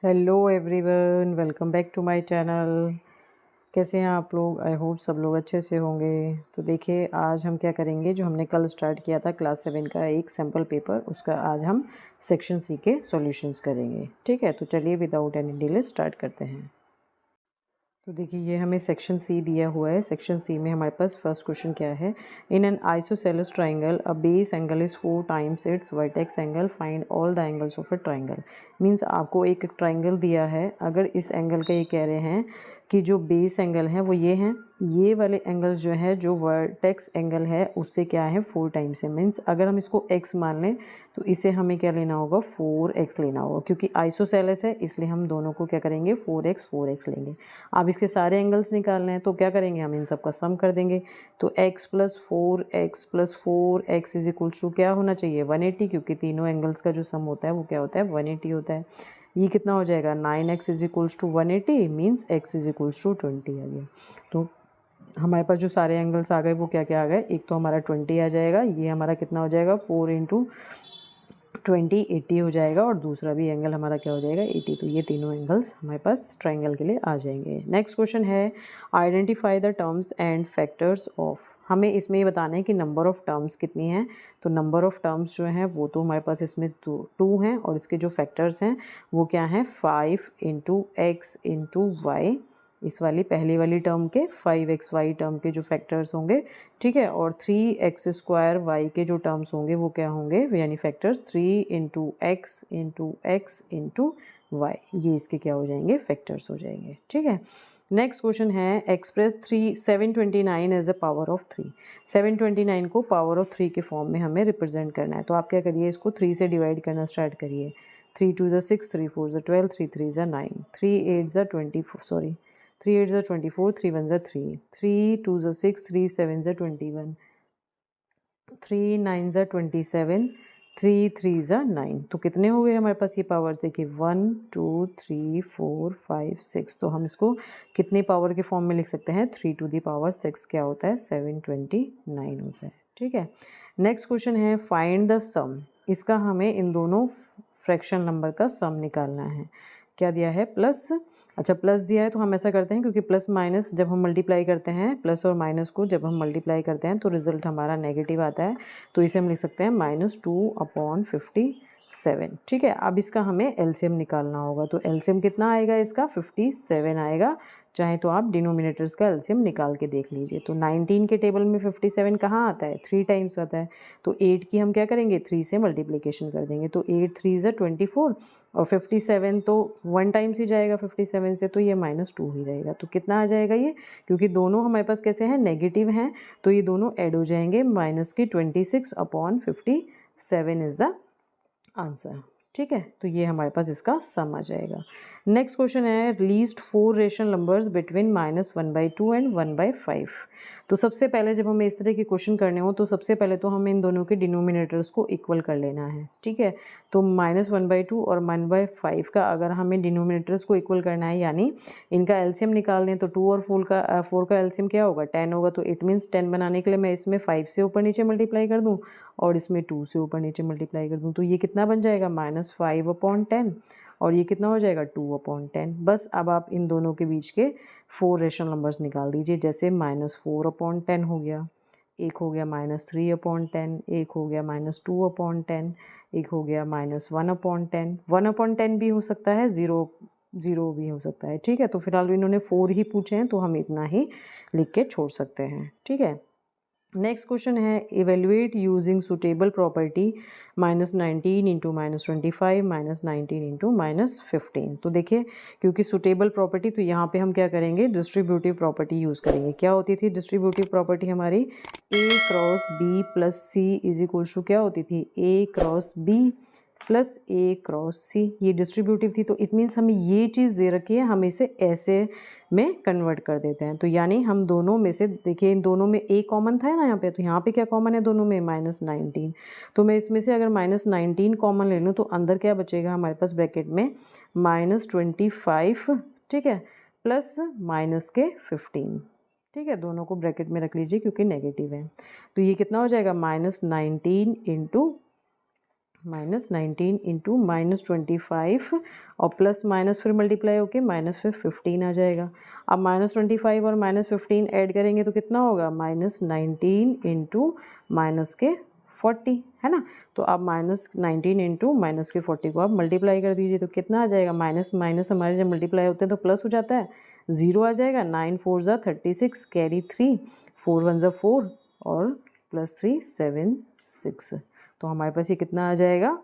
Hello everyone, welcome back to my channel. कैसे हैं आप लोग? आई होप सब लोग अच्छे से होंगे। तो देखिए, आज हम क्या करेंगे, जो हमने कल स्टार्ट किया था क्लास 7 का एक सैम्पल पेपर, उसका आज हम सेक्शन सी के सॉल्यूशंस करेंगे। ठीक है, तो चलिए विदाउट एनी डिले स्टार्ट करते हैं। तो देखिए, ये हमें सेक्शन सी दिया हुआ है। सेक्शन सी में हमारे पास फर्स्ट क्वेश्चन क्या है, in an isosceles triangle a base angle is 4 times it's vertex angle, find all the angles of a triangle. Means आपको एक ट्राइंगल दिया है, अगर इस एंगल का ये कह रहे हैं कि जो बेस एंगल है वो ये हैं, ये वाले एंगल्स जो है, जो वर्टेक्स एंगल है उससे क्या है 4 टाइम्स है। मीन्स अगर हम इसको x मान लें तो इसे हमें क्या लेना होगा, 4x लेना होगा, क्योंकि आइसोसेलेस है इसलिए हम दोनों को क्या करेंगे 4x लेंगे। अब इसके सारे एंगल्स निकालने हैं तो क्या करेंगे, हम इन सब का सम कर देंगे। तो x plus 4x is equals to क्या होना चाहिए 180, क्योंकि तीनों एंगल्स का जो सम होता है वो क्या होता है 180 होता है। ये कितना हो जाएगा 9x is equals to 180, means x is equals to 20 आ गया। तो हमारे पास जो सारे एंगल्स आ गए वो क्या क्या आ गए, एक तो हमारा 20 आ जाएगा, ये हमारा कितना हो जाएगा 4 इंटू 20 80 हो जाएगा, और दूसरा भी एंगल हमारा क्या हो जाएगा 80। तो ये तीनों एंगल्स हमारे पास ट्राइंगल के लिए आ जाएंगे। नेक्स्ट क्वेश्चन है, identify the terms and factors of. हमें इसमें ये बताना है कि नंबर ऑफ टर्म्स कितनी हैं। तो नंबर ऑफ टर्म्स जो हैं वो तो हमारे पास इसमें टू हैं, और इसके जो फैक्टर्स हैं वो क्या हैं 5 इंटू एक्स इंटू वाई, इस वाली पहली वाली टर्म के 5xy टर्म के जो फैक्टर्स होंगे, ठीक है, और 3x² y के जो टर्म्स होंगे वो क्या होंगे, यानी factors 3 into x into y, ये इसके क्या हो जाएंगे फैक्टर्स हो जाएंगे। ठीक है, नेक्स्ट क्वेश्चन है, express 729 as a power of 3। 729 को पावर ऑफ 3 के फॉर्म में हमें रिप्रेजेंट करना है। तो आप क्या करिए, इसको 3 से डिवाइड करना स्टार्ट करिए। 3 2 6, 3 4 12, 3 3 9, 3 8 24, सॉरी 3 8 24, 3 1 3, 3 2 6, 3 7 21, 3 9 27, 3 3 9। तो कितने हो गए हमारे पास ये पावर, देखिए 1 2 3 4 5 6। तो हम इसको कितनी पावर के फॉर्म में लिख सकते हैं, 3 टू द पावर 6 क्या होता है 729 होता है। ठीक है, नेक्स्ट क्वेश्चन है, फाइंड द सम। इसका हमें इन दोनों फ्रैक्शन नंबर का सम निकालना है। क्या दिया है प्लस, अच्छा प्लस दिया है तो हम ऐसा करते हैं, क्योंकि प्लस माइनस जब हम मल्टीप्लाई करते हैं, प्लस और माइनस को जब हम मल्टीप्लाई करते हैं तो रिजल्ट हमारा नेगेटिव आता है। तो इसे हम लिख सकते हैं -2/57। ठीक है, अब इसका हमें एलसीएम निकालना होगा। तो एलसीएम कितना आएगा इसका 57 आएगा। चाहे तो आप डिनोमिनेटर्स का एलसीएम निकाल के देख लीजिए। तो 19 के टेबल में 57 कहाँ आता है, 3 टाइम्स आता है। तो 8 की हम क्या करेंगे 3 से मल्टीप्लिकेशन कर देंगे। तो 8 3 ज़ा 24, और 57 तो 1 टाइम्स ही जाएगा 57 से, तो ये -2 ही रहेगा। तो कितना आ जाएगा ये, क्योंकि दोनों हमारे पास कैसे हैं नेगेटिव हैं, तो ये दोनों ऐड हो जाएंगे, -26/57 इज़ द आंसर। ठीक है, तो ये हमारे पास इसका सम आ जाएगा। नेक्स्ट क्वेश्चन है, least 4 rational numbers between -1/2 and 1/5। तो सबसे पहले जब हमें इस तरह के क्वेश्चन करने हो तो सबसे पहले तो हमें इन दोनों के डिनोमिनेटर्स को इक्वल कर लेना है। ठीक है, तो -1/2 और 1/5 का अगर हमें डिनोमिनेटर्स को इक्वल करना है, यानी इनका एलसीएम निकाल लें, तो 2 और 4 का एलसीएम क्या होगा 10 होगा। तो इट मीन्स 10 बनाने के लिए मैं इसमें 5 से ऊपर नीचे मल्टीप्लाई कर दूँ और इसमें 2 से ऊपर नीचे मल्टीप्लाई कर दूँ। तो ये कितना बन जाएगा -5/10, और ये कितना हो जाएगा 2/10। बस अब आप इन दोनों के बीच के 4 रेशनल नंबर्स निकाल दीजिए। जैसे -4/10 हो गया, एक हो गया -3/10, एक हो गया -2/10, एक हो गया -1/10। 1/10 भी हो सकता है, 0 0 भी हो सकता है। ठीक है, तो फिलहाल इन्होंने 4 ही पूछे हैं तो हम इतना ही लिख के छोड़ सकते हैं। ठीक है, नेक्स्ट क्वेश्चन है, evaluate using suitable property -19 into -25 -19 into -15। तो देखिए, क्योंकि सुटेबल प्रॉपर्टी, तो यहाँ पे हम क्या करेंगे डिस्ट्रीब्यूटिव प्रॉपर्टी यूज़ करेंगे। क्या होती थी डिस्ट्रीब्यूटिव प्रॉपर्टी हमारी, A cross B plus C is equals to क्या होती थी, A cross B plus A cross C। ये डिस्ट्रीब्यूटिव थी, तो इट मीन्स हमें ये चीज़ दे रखी है, हम इसे ऐसे में कन्वर्ट कर देते हैं। तो यानी हम दोनों में से, देखिए इन दोनों में A कॉमन था ना यहाँ पे, तो यहाँ पे क्या कॉमन है दोनों में -19। तो मैं इसमें से अगर -19 कॉमन ले लूँ तो अंदर क्या बचेगा हमारे पास ब्रैकेट में -25, ठीक है, प्लस माइनस के 15। ठीक है, दोनों को ब्रैकेट में रख लीजिए क्योंकि नेगेटिव है। तो ये कितना हो जाएगा -19 इंटू -19 इंटू -25 और प्लस माइनस फिर मल्टीप्लाई होके माइनस फिर 15 आ जाएगा। अब -25 और -15 ऐड करेंगे तो कितना होगा, -19 इंटू माइनस के 40, है ना। तो अब -19 इंटू माइनस के 40 को आप मल्टीप्लाई कर दीजिए तो कितना आ जाएगा, माइनस माइनस हमारे जब मल्टीप्लाई होते हैं तो प्लस हो जाता है, 0 आ जाएगा। 9 4 ज़ा 36, कैरी 3, 4 1 ज़ा 4 और प्लस 3 7 6। तो हमारे पास ये कितना आ जाएगा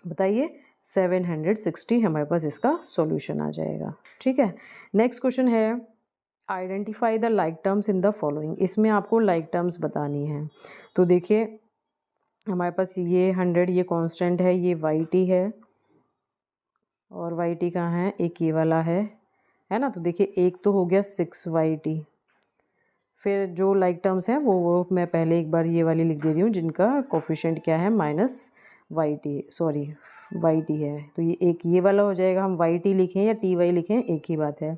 बताइए, 760 हमारे पास इसका सॉल्यूशन आ जाएगा। ठीक है, नेक्स्ट क्वेश्चन है identify the like terms in the following. इसमें आपको लाइक टर्म्स बतानी है। तो देखिए हमारे पास ये 100 ये कांस्टेंट है, ये वाई टी है और वाई टी कहाँ है, एक ये वाला है ना। तो देखिए एक तो हो गया 6 वाई टी, फिर जो लाइक टर्म्स हैं वो मैं पहले एक बार ये वाली लिख दे रही हूँ जिनका कोफिशिएंट क्या है, minus y t, sorry y t है। तो ये एक ये वाला हो जाएगा, हम वाई टी लिखें या टी वाई लिखें एक ही बात है।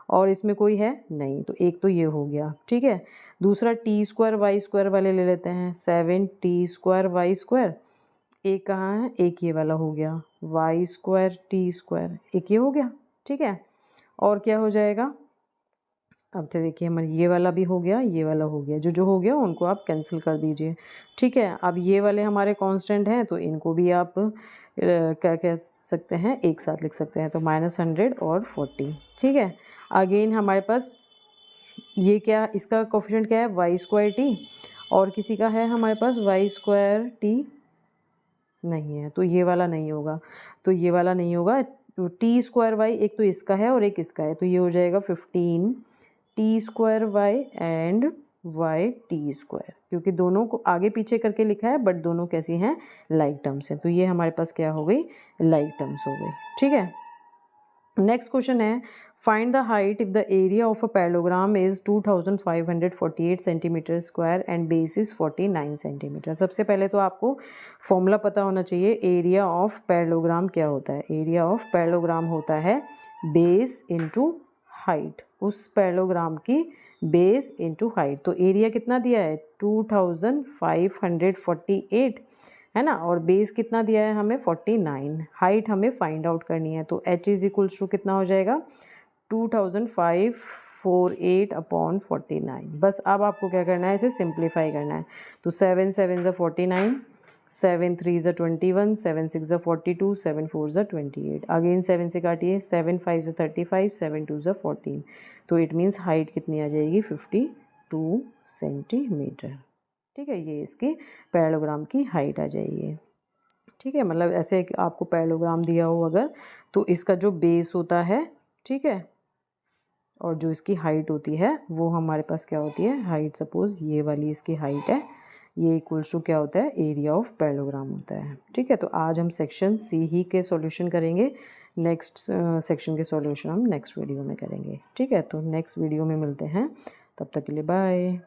और इसमें कोई है नहीं, तो एक तो ये हो गया। ठीक है, दूसरा टी स्क्वायर वाई स्क्वायर वाले ले लेते हैं, 7 टी स्क्वायर वाई स्क्वायर, एक कहाँ है, एक ये वाला हो गया, वाई स्क्वायर टी स्क्वायर, एक ये हो गया। ठीक है, और क्या हो जाएगा, अब तो देखिए हमारे ये वाला भी हो गया, ये वाला हो गया, जो जो हो गया उनको आप कैंसिल कर दीजिए। ठीक है, अब ये वाले हमारे कांस्टेंट हैं तो इनको भी आप क्या कह सकते हैं, एक साथ लिख सकते हैं, तो -100 और 40। ठीक है, अगेन हमारे पास ये क्या, इसका कोफिशिएंट क्या है, वाई स्क्वायर टी, और किसी का है हमारे पास वाई स्क्वायर टी नहीं है, तो ये वाला नहीं होगा, तो ये वाला नहीं होगा। तो टी स्क्वायर वाई एक तो इसका है और एक इसका है, तो ये हो जाएगा 15 t square y and y t square, क्योंकि दोनों को आगे पीछे करके लिखा है बट दोनों कैसी हैं, लाइक टर्म्स हैं। तो ये हमारे पास क्या हो गई, लाइक टर्म्स हो गई। ठीक है, नेक्स्ट क्वेश्चन है find the height if the area of a parallelogram is 2548 centimetre square and base is 49 centimetre. सबसे पहले तो आपको फॉर्मूला पता होना चाहिए, एरिया ऑफ पैरेललोग्राम क्या होता है। एरिया ऑफ पैरेललोग्राम होता है बेस इंटू हाइट, उस पैरेललोग्राम की बेस इंटू हाइट। तो एरिया कितना दिया है 2548 है ना, और बेस कितना दिया है हमें 49, हाइट हमें फाइंड आउट करनी है। तो h इज इक्वल्स टू कितना हो जाएगा 2548 अपॉन 49। बस अब आपको क्या करना है, इसे सिंप्लीफाई करना है। तो 7 7 ज़ा 49, 7 3 ज़ा 21, 7 6 ज़ा 42, 7 4 ज़ा 28, अगेन 7 से काटिए, 7 5 ज़ा 35, 7 2 ज़ा 14। तो इट मीन्स हाइट कितनी आ जाएगी 52 सेंटीमीटर। ठीक है, ये इसकी पैरेललोग्राम की हाइट आ जाएगी। ठीक है, मतलब ऐसे आपको पैरेललोग्राम दिया हो अगर, तो इसका जो बेस होता है, ठीक है, और जो इसकी हाइट होती है वो हमारे पास क्या होती है, हाइट सपोज ये वाली इसकी हाइट है, ये इक्वल्स टू क्या होता है, एरिया ऑफ पैरेललोग्राम होता है। ठीक है, तो आज हम सेक्शन सी ही के सॉल्यूशन करेंगे, नेक्स्ट सेक्शन के सॉल्यूशन हम नेक्स्ट वीडियो में करेंगे। ठीक है, तो नेक्स्ट वीडियो में मिलते हैं, तब तक के लिए बाय।